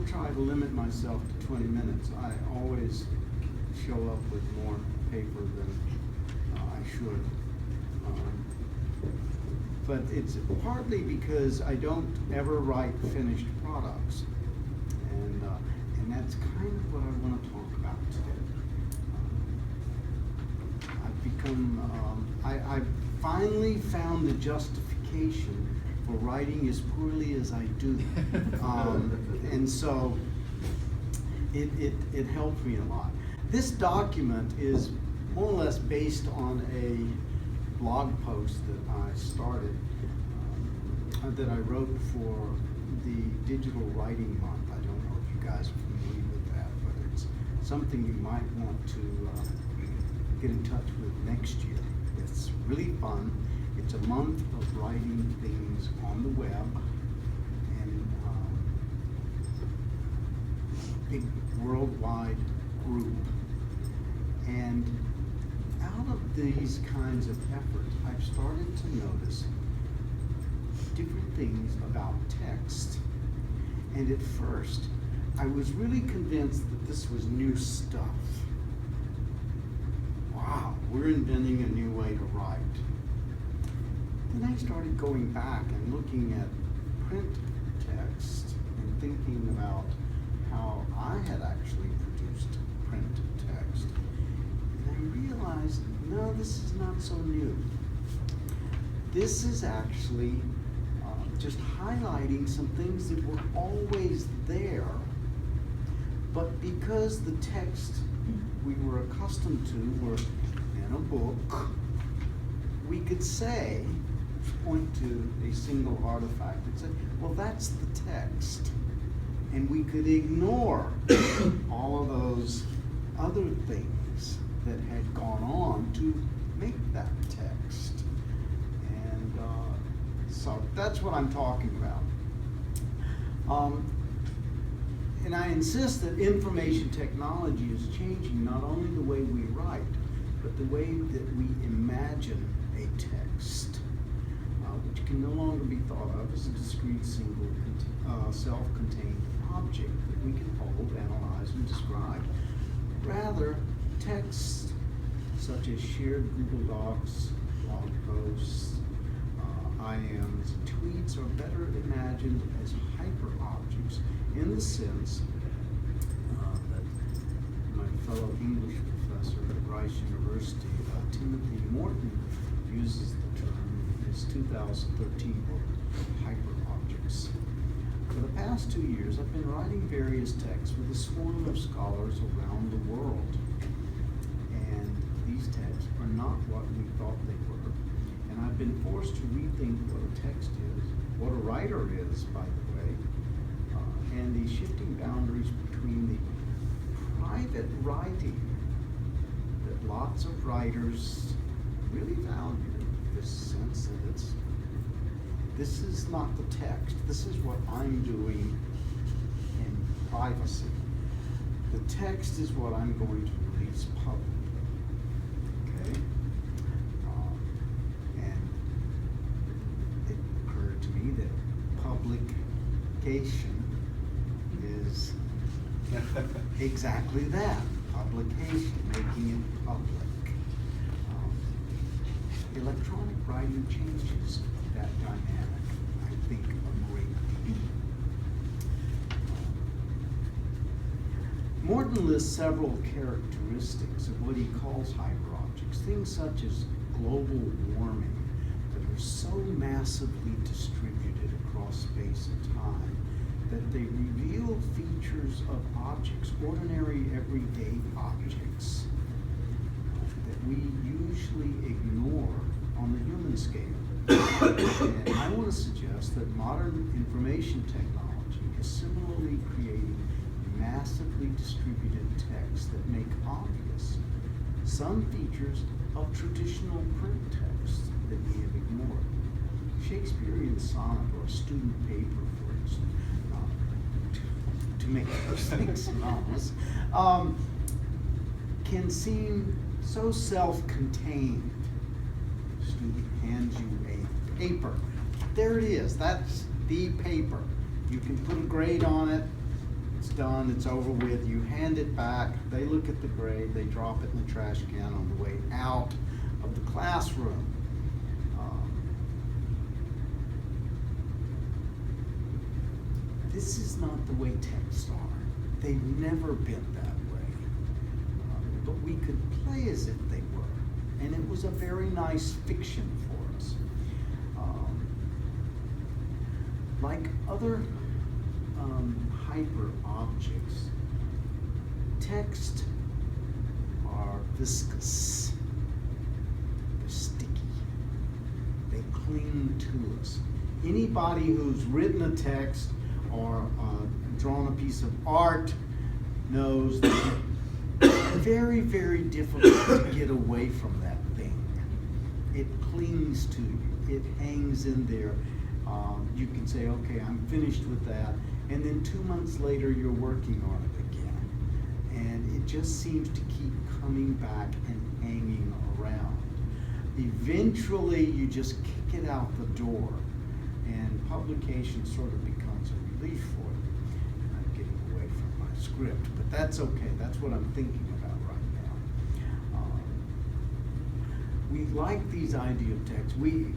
don't try to limit myself to 20 minutes. I always show up with more paper than I should. But it's partly because I don't ever write finished products. And that's kind of what I want to talk about today. I've finally found the justification for writing as poorly as I do. And so it helped me a lot. This document is more or less based on a blog post that I started, that I wrote for the Digital Writing Month. I don't know if you guys are familiar with that, but it's something you might want to get in touch with next year. It's really fun. It's a month of writing things on the web, and big worldwide group. And out of these kinds of efforts, I've started to notice different things about text. And at first, I was really convinced that this was new stuff. Wow, we're inventing a new way to write. Then I started going back and looking at print text and thinking about how I had actually produced print text. And I realized, no, this is not so new. This is actually just highlighting some things that were always there, but because the text we were accustomed to were in a book, we could say, point to a single artifact and say, well, that's the text. And we could ignore all of those other things that had gone on to make that text. And so that's what I'm talking about. And I insist that information technology is changing not only the way we write, but the way that we imagine a text, which can no longer be thought of as a discrete, single, self-contained object that we can hold, analyze, and describe. Rather, texts such as shared Google Docs, blog posts, IMs, tweets are better imagined as hyper-objects in the sense that my fellow English professor at Rice University, Timothy Morton, uses the term in his 2013 book, Hyper-Objects. For the past 2 years, I've been writing various texts with a swarm of scholars around the world. And these texts are not what we thought they were. And I've been forced to rethink what a text is, what a writer is, by the way, and the shifting boundaries between the private writing that lots of writers really value, this sense that this is not the text, this is what I'm doing in privacy. The text is what I'm going to release publicly, okay? And it occurred to me that publication is exactly that, publication, making it public. Electronic writing changes that dynamic, I think, a great deal. Morton lists several characteristics of what he calls hyperobjects, things such as global warming that are so massively distributed across space and time that they reveal features of objects, ordinary everyday objects, that we usually ignore on the human scale. And I want to suggest that modern information technology is similarly creating massively distributed texts that make obvious some features of traditional print text that we have ignored. Shakespearean sonnet or student paper, for instance, to make those things synonymous, can seem so self-contained. Student hands you a paper. There it is. That's the paper. You can put a grade on it. it's done, it's over with, you hand it back, they look at the grade, they drop it in the trash can on the way out of the classroom. This is not the way texts are. They've never been that way. But we could play as if they were. And it was a very nice fiction for us. Like other hyper objects, text are viscous. They're sticky. They cling to us. Anybody who's written a text or drawn a piece of art knows that it's very, very difficult to get away from that thing. It clings to you. It hangs in there. You can say, okay, I'm finished with that. And then 2 months later, you're working on it again. And it just seems to keep coming back and hanging around. Eventually, you just kick it out the door. And publication sort of becomes a relief for you. I'm getting away from my script, but that's okay. That's what I'm thinking about right now. We like these idea of text. We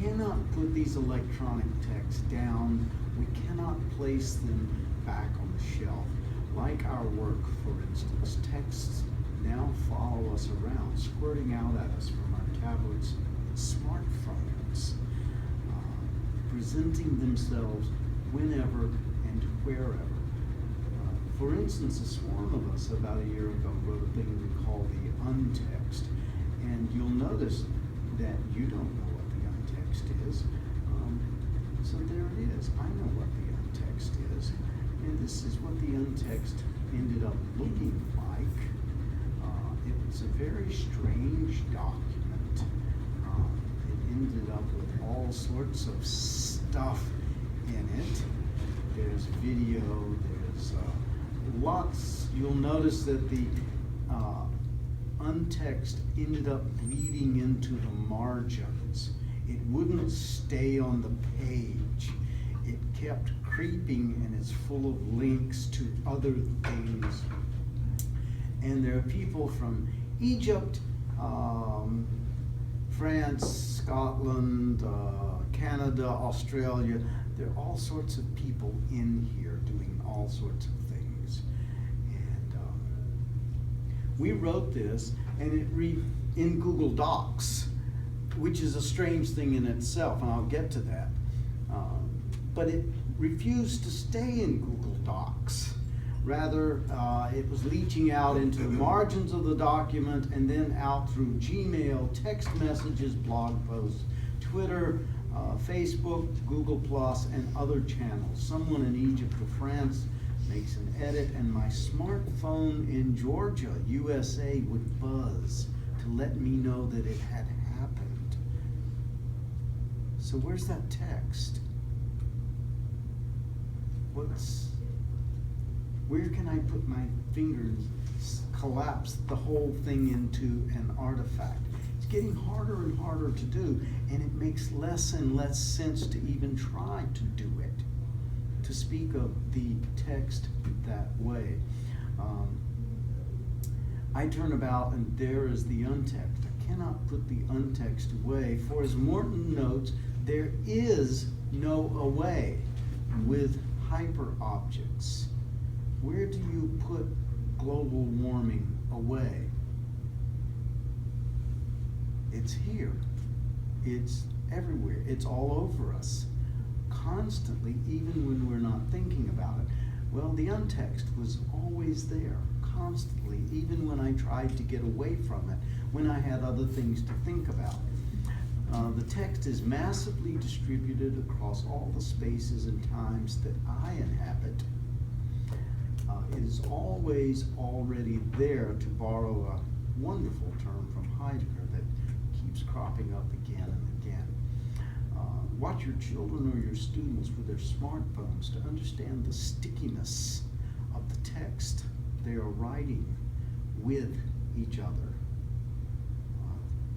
cannot put these electronic texts down. We cannot place them back on the shelf. Like our work, for instance, texts now follow us around, squirting out at us from our tablets and smartphones, presenting themselves whenever and wherever. For instance, a swarm of us about a year ago wrote a thing we call the untext, and you'll notice that you don't know what the untext is. So there it is. I know what the untext is, and this is what the untext ended up looking like. It was a very strange document. It ended up with all sorts of stuff in it. There's video, there's lots. You'll notice that the untext ended up bleeding into the margins. It wouldn't stay on the page. It kept creeping, and it's full of links to other things. And there are people from Egypt, France, Scotland, Canada, Australia. There are all sorts of people in here doing all sorts of things. And we wrote this, and in Google Docs, which is a strange thing in itself, and I'll get to that. But it refused to stay in Google Docs. Rather, it was leaching out into the margins of the document and then out through Gmail, text messages, blog posts, Twitter, Facebook, Google+, and other channels. Someone in Egypt or France makes an edit, and my smartphone in Georgia, USA, would buzz to let me know that it had happened. So where's that text? Where can I put my fingers, collapse the whole thing into an artifact? It's getting harder and harder to do, and it makes less and less sense to even try to do it, to speak of the text that way. I turn about, and there is the untext. I cannot put the untext away, for as Morton notes, there is no away with hyperobjects. Where do you put global warming away? It's here. It's everywhere. It's all over us, constantly, even when we're not thinking about it. Well, the untext was always there, constantly, even when I tried to get away from it, when I had other things to think about. The text is massively distributed across all the spaces and times that I inhabit. It is always already there, to borrow a wonderful term from Heidegger that keeps cropping up again and again. Watch your children or your students with their smartphones to understand the stickiness of the text they are writing with each other.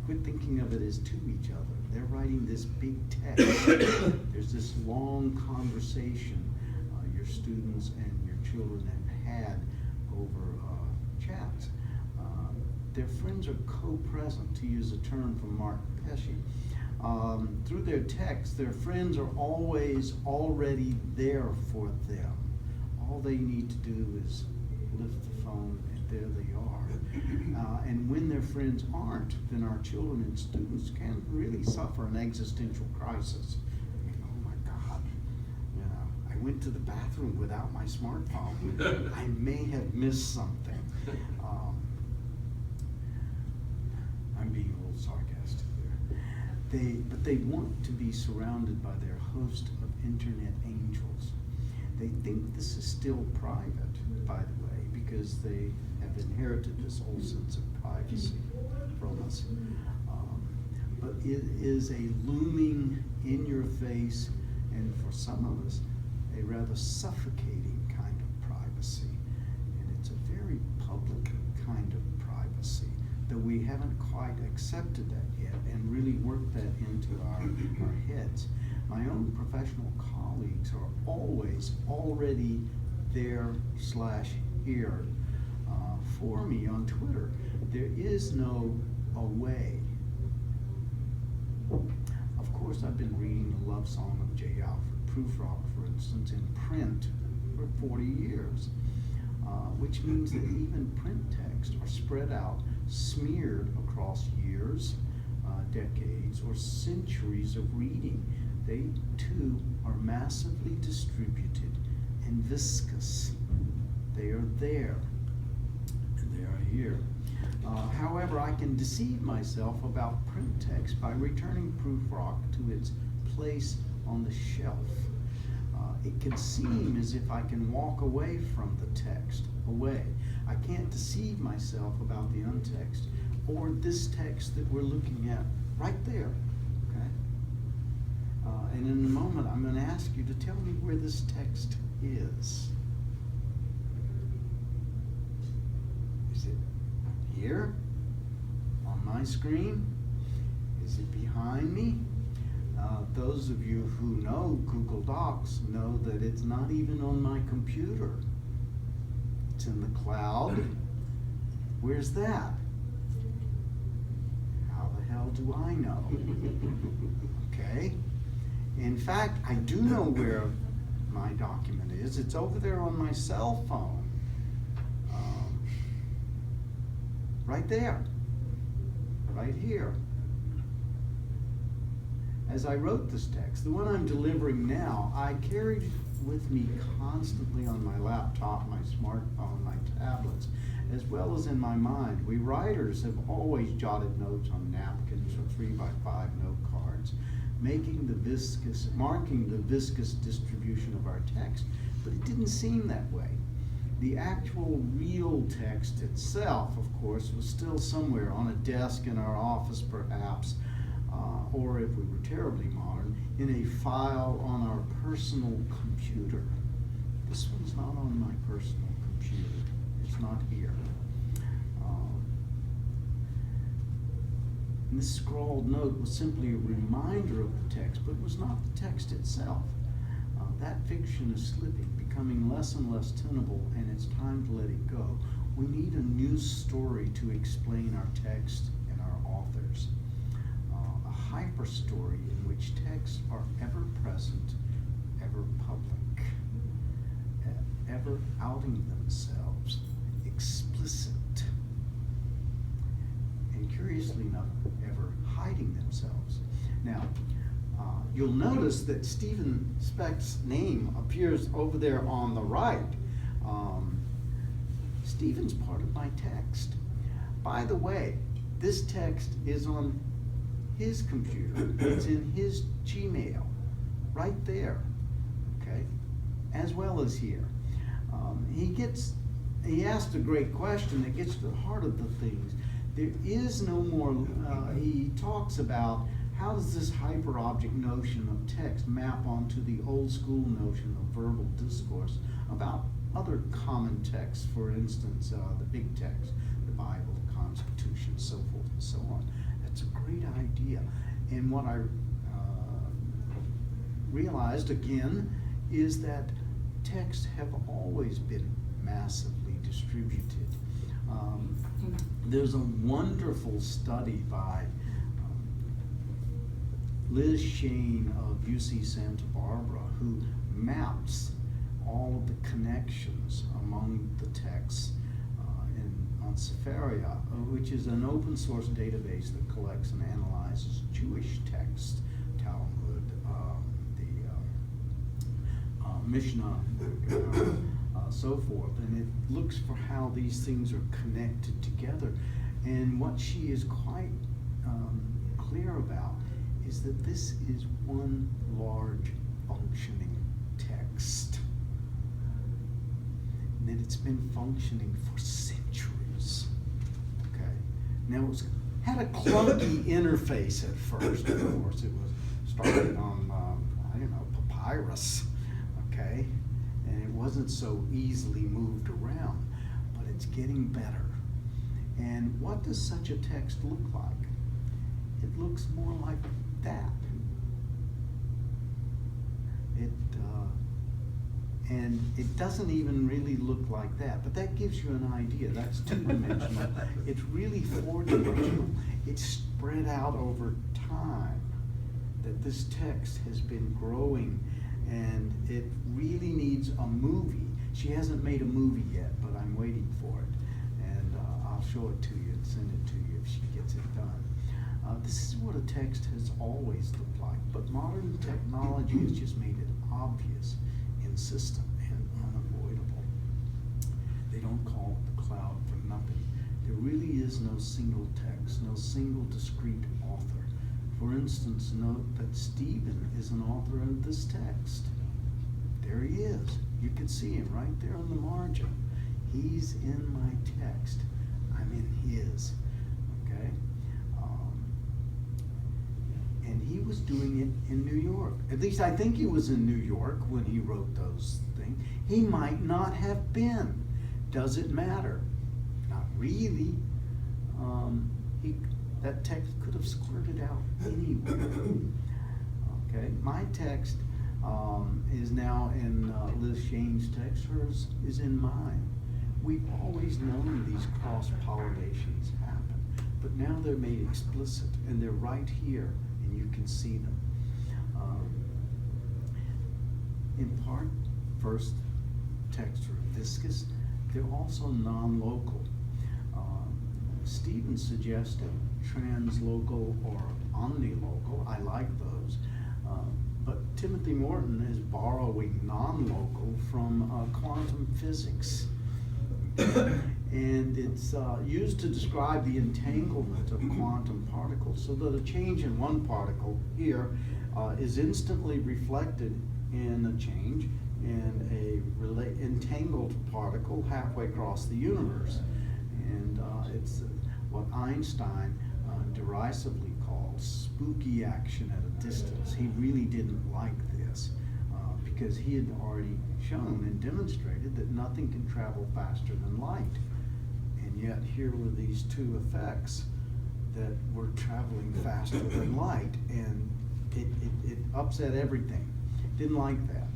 Quit thinking of it as to each other. They're writing this big text. There's this long conversation, your students and your children have had over chats. Their friends are co-present, to use a term from Mark Pesce. Through their text, their friends are always already there for them. All they need to do is lift the phone, and there they are. And when their friends aren't, then our children and students can really suffer an existential crisis. Oh my God, I went to the bathroom without my smartphone. I may have missed something. I'm being a little sarcastic there. But they want to be surrounded by their host of internet angels. They think this is still private, by the way, because they have inherited this whole sense of privacy from us. But it is a looming, in-your-face, and for some of us, a rather suffocating kind of privacy. And it's a very public kind of privacy, though we haven't quite accepted that yet and really worked that into our heads. My own professional colleagues are always already there/here for me on Twitter. There is no away. Of course, I've been reading The Love Song of J. Alfred Prufrock, for instance, in print for 40 years, which means that even print texts are spread out, smeared across years, decades, or centuries of reading. They, too, are massively distributed and viscous. They are there, and they are here. However, I can deceive myself about print text by returning Prufrock to its place on the shelf. It can seem as if I can walk away from the text, away. I can't deceive myself about the untext, or this text that we're looking at right there, okay? And in a moment, I'm going to ask you to tell me where this text is. Is it here on my screen? Is it behind me? Those of you who know Google Docs know that it's not even on my computer. It's in the cloud. Where's that? How the hell do I know? Okay. In fact, I do know where my document is. It's over there on my cell phone. Right there. Right here. As I wrote this text, the one I'm delivering now, I carried with me constantly on my laptop, my smartphone, my tablets, as well as in my mind. We writers have always jotted notes on napkins or 3x5 note cards, marking the viscous distribution of our text, but it didn't seem that way. The actual real text itself, of course, was still somewhere on a desk in our office, perhaps, or if we were terribly modern, in a file on our personal computer. This one's not on my personal computer. It's not here. And this scrawled note was simply a reminder of the text, but was not the text itself. That fiction is slipping, becoming less and less tenable, and it's time to let it go. We need a new story to explain our text and our authors. A hyper story in which texts are ever present, ever public, ever outing themselves, explicit, and curiously enough, ever hiding themselves. Now, you'll notice that Stephen Speck's name appears over there on the right. Stephen's part of my text. By the way, this text is on his computer. It's in his Gmail, right there, okay, as well as here. He asked a great question that gets to the heart of the things. There is no more, he talks about how does this hyperobject notion of text map onto the old school notion of verbal discourse about other common texts, for instance, the big text, the Bible, the Constitution, so forth and so on. That's a great idea. And what I realized again is that texts have always been massively distributed. There's a wonderful study by Liz Shane of UC Santa Barbara, who maps all of the connections among the texts on Sefaria, which is an open source database that collects and analyzes Jewish texts, Talmud, the Mishnah, so forth, and it looks for how these things are connected together. And what she is quite clear about is that this is one large functioning text, and that it's been functioning for centuries. Okay, now it had a clunky interface at first. Of course, it was started on papyrus. Okay, and it wasn't so easily moved around, but it's getting better. And what does such a text look like? It looks more like that. And it doesn't even really look like that, but that gives you an idea. That's two-dimensional. It's really four-dimensional. It's spread out over time, that this text has been growing, and it really needs a movie. She hasn't made a movie yet, but I'm waiting for it, and I'll show it to you and send it to you if she gets it done. This is what a text has always looked like, but modern technology has just made it obvious, insistent, and unavoidable. They don't call it the cloud for nothing. There really is no single text, no single discrete author. For instance, note that Stephen is an author of this text. There he is. You can see him right there on the margin. He's in my text. I'm in his. Okay? And he was doing it in New York. At least I think he was in New York when he wrote those things. He might not have been. Does it matter? Not really. That text could have squirted out anywhere. Okay, my text is now in Liz Shane's text. Hers is in mine. We've always known these cross-pollinations happen, but now they're made explicit, and they're right here, and you can see them. In part, first, texts are viscous. They're also non-local. Stephen suggested translocal or omnilocal. I like those. But Timothy Morton is borrowing non-local from quantum physics. And it's used to describe the entanglement of quantum particles, so that a change in one particle here is instantly reflected in a change in a entangled particle halfway across the universe. And it's what Einstein derisively called spooky action at a distance. He really didn't like this because he had already shown and demonstrated that nothing can travel faster than light. And yet here were these two effects that were traveling faster than light, and it upset everything. Didn't like that.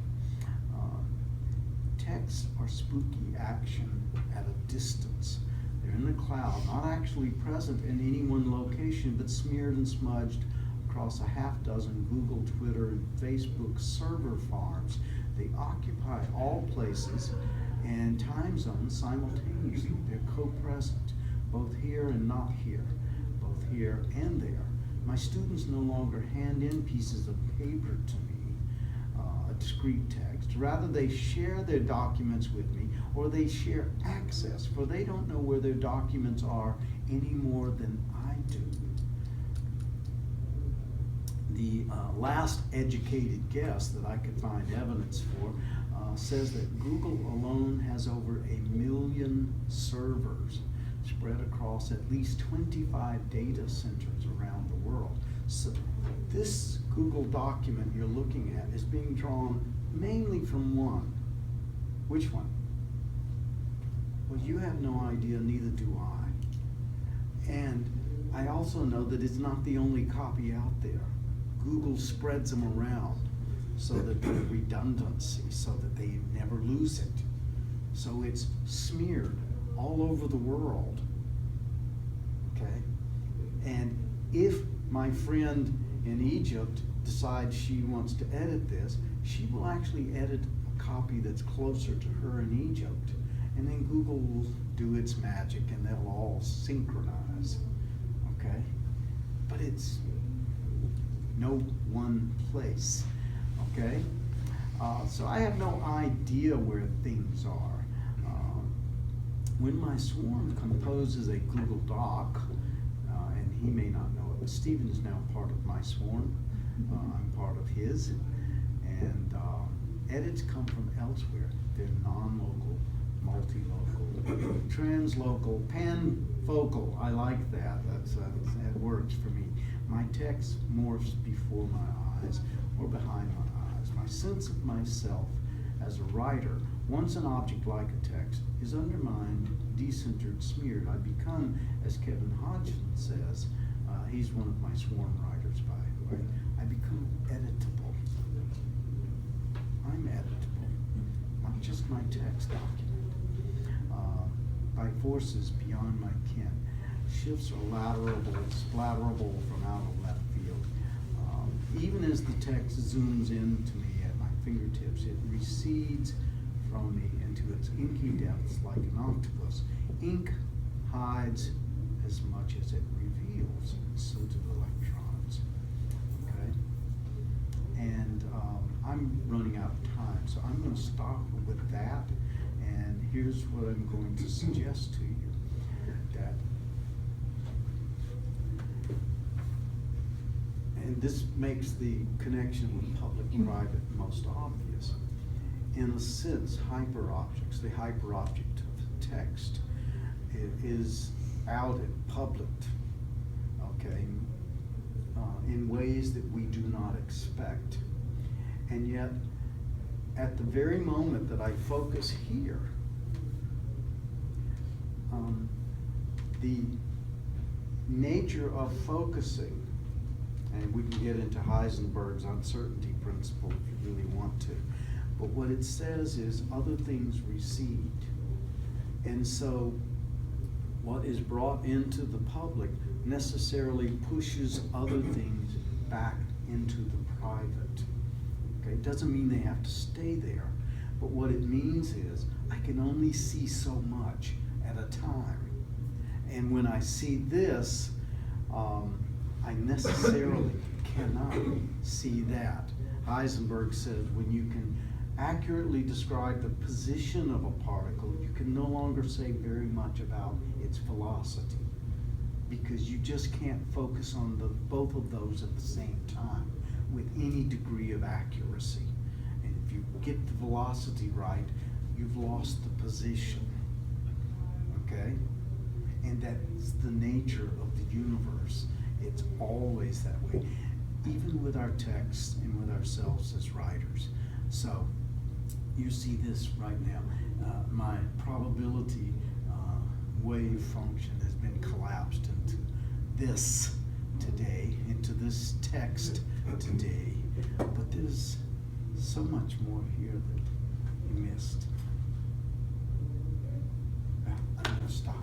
Texts are spooky action at a distance. They're in the cloud, not actually present in any one location, but smeared and smudged across a half dozen Google, Twitter, and Facebook server farms. They occupy all places and time zones simultaneously. They're co-present, both here and not here, both here and there. My students no longer hand in pieces of paper to me, a discrete text. Rather, they share their documents with me, or they share access, for they don't know where their documents are any more than I do. The last educated guess that I could find evidence for says that Google alone has over 1 million servers spread across at least 25 data centers around the world. So this Google document you're looking at is being drawn mainly from one. Which one? Well, you have no idea, neither do I. And I also know that it's not the only copy out there. Google spreads them around. so that there's redundancy, so that they never lose it. So it's smeared all over the world, okay? And if my friend in Egypt decides she wants to edit this, she will actually edit a copy that's closer to her in Egypt. And then Google will do its magic and they'll all synchronize, okay? But it's no one place, okay? So I have no idea where things are. When my swarm composes a Google Doc, and he may not know it, but Stephen is now part of my swarm. I'm part of his, and edits come from elsewhere. They're non-local, multi-local, translocal, pan-focal. I like that. That works for me. My text morphs before my eyes or behind my eyes. My sense of myself as a writer, once an object like a text, is undermined, decentered, smeared. I become, as Kevin Hodgson says, he's one of my swarm writers, by the way, I become editable. I'm editable, not just my text document. By forces beyond my ken. Shifts are splatterable from out of left field. Even as the text zooms in to me at my fingertips, it recedes from me into its inky depths like an octopus. Ink hides as much as it reveals, and so do electrons. Okay? And I'm running out of time, so I'm going to stop with that. And here's what I'm going to suggest to you. That, and this makes the connection with public-private most obvious. In a sense, hyperobjects, the hyperobject of text, is out in public, okay, in ways that we do not expect. And yet, at the very moment that I focus here, the nature of focusing, and we can get into Heisenberg's uncertainty principle if you really want to, but what it says is other things recede. And so what is brought into the public necessarily pushes other things back into the private. Okay, it doesn't mean they have to stay there, but what it means is I can only see so much at a time. And when I see this, I necessarily cannot see that. Heisenberg says when you can accurately describe the position of a particle, you can no longer say very much about its velocity, because you just can't focus on both of those at the same time with any degree of accuracy. And if you get the velocity right, you've lost the position, okay? And that's the nature of the universe. It's always that way, even with our texts and with ourselves as writers. So you see this right now. My probability wave function has been collapsed into this today, into this text today. But there's so much more here that you missed. I'm going to stop.